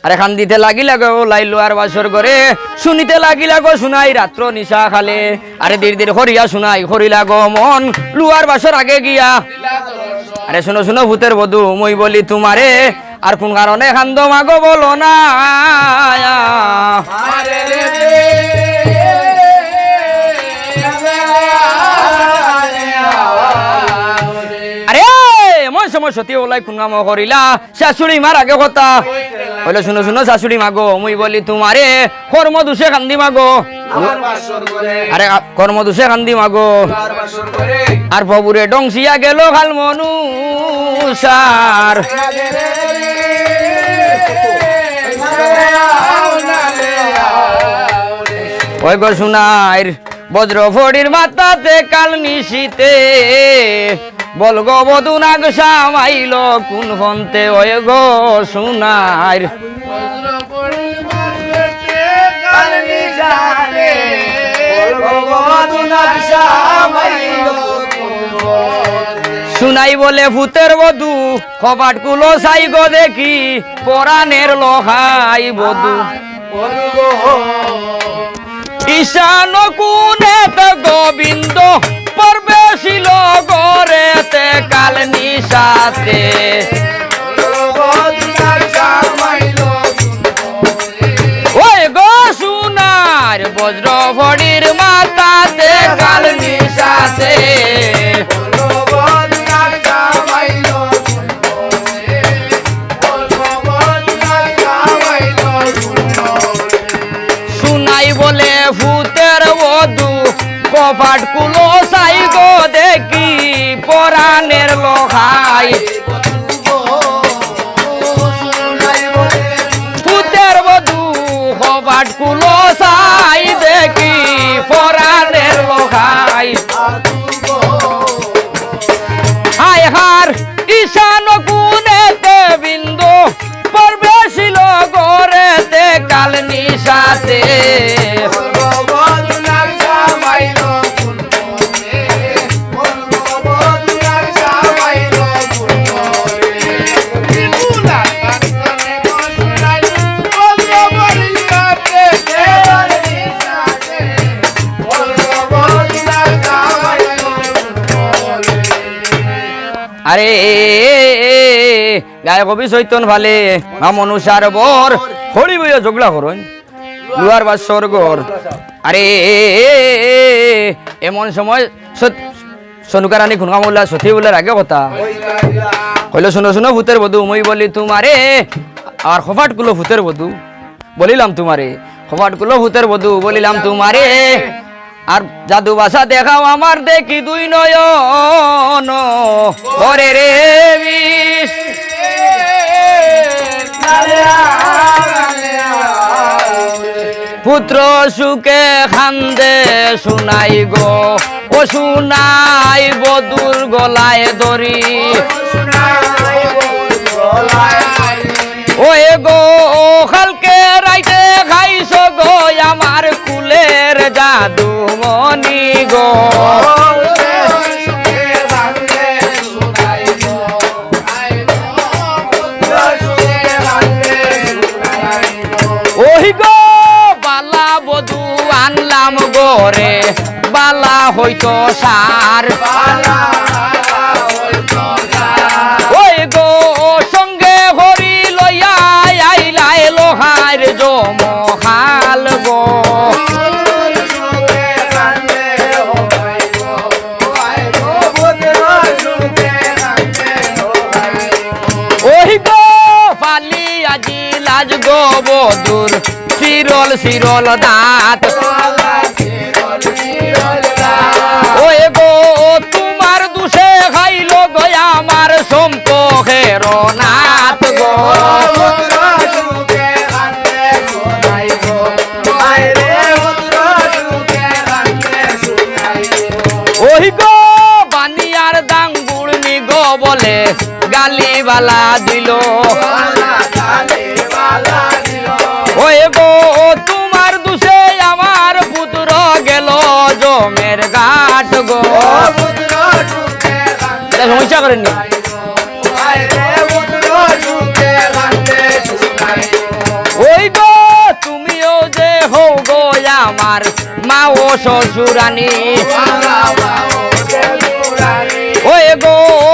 আরে কান্দিতে লাগিলা গো লাইলো আর বাসর করে শুনিতে লাগিলা গো শুনাই রাত্র নিশা খালে আরে ধীর ধীর হরিয়া শুনাই হরিলা গো মন লুয়ার বাসর আগে গিয়া আরে শুনো শুনো ভূতের বধূ মই বলি তোমারে আর কোন কারণে কান্দ মাগো বলো না সময় সতী ওলাই কুঙ্গাম করিলা শাশুড়ি মার আগে কথা বলে শুনো শুনো শাশুড়ি মাগো মুই বলি তোমারে কর্ম দোষে কান্দি মাগো আরে কর্ম দোষে কান্দি মাগো আর প্রভুরে ডংসিয়া গেল খাল মনুষার ওই গো শুনাইর বজ্র ফড়ির মাথাতে কাল নিশিতে বল গো বধু নাগ সামাইল কোন ফন্তে ওই গো শুনাইর শুনাই বলে ভূতের বধু কপাট কুলো সাই গো দেখি পরাণের লোহাই বধু ঈশান কোণে গোবিন্দ পরবেশিল গরেতে কাল নিশাতে ওই গো শুনার বজ্র ফড়ির মাথাতে কাল নিশাতে শুনাই বলে ভূতের বধূ কপাট কুলো সাই গো দেখি পরাণের লোহাই ভূতের বধূ কপাট কুলো সাই দেখি পরাণের লোহাই হায় হার ঈশান কোণেতে বিন্দু পরবেশিল গরেতে কাল নিশাতে আরে গায়ে কবি চৈতন ভালে মনুষার বর হরি বইয়া জগলা করুন লুয়ার বাসর গর আরে এমন সময় সনুকারানী খুনকামুল্লা সতী বলার আগে কথা কইলো শুনো শুনো ভূতের বধূ মই বলি তোমারে আর খফাট কুলো ভূতের বধূ বলিলাম তোমারে খফাট কুলো ভূতের বধূ বলিলাম তোমারে আর জাদু ভাষা দেখাও আমার দেখি দুই নয়ন ওরে রে বিষ পুত্র সুখে খান্দে শুনাই গো ও শুনাই বধুর গলায় দড়ি ও গো কালকে রাইতে খাইছ গো আমার কুলের জাদু মনি গো ওই গো বালা বধু আনলাম গোরে বালা হইতো সার ওই গো সঙ্গে হরি লইয়া আইলাই লোহার জমহাল গো ওই গো পালি আজি লাজ গো বধুর শিরল শিরল দাঁত ওই গো তোমার দুষে খাইল গো আমার সম্পর্কের নাথ গো ওই গো বানিয়ার দাঙ্গুড় নি গো বলে গালি বালা দিল ওই গো তোমার দুষে আমার পুত্র গেল জমের ঘাট গো সমস্যা করেননি শ্বশুরানি ওই গো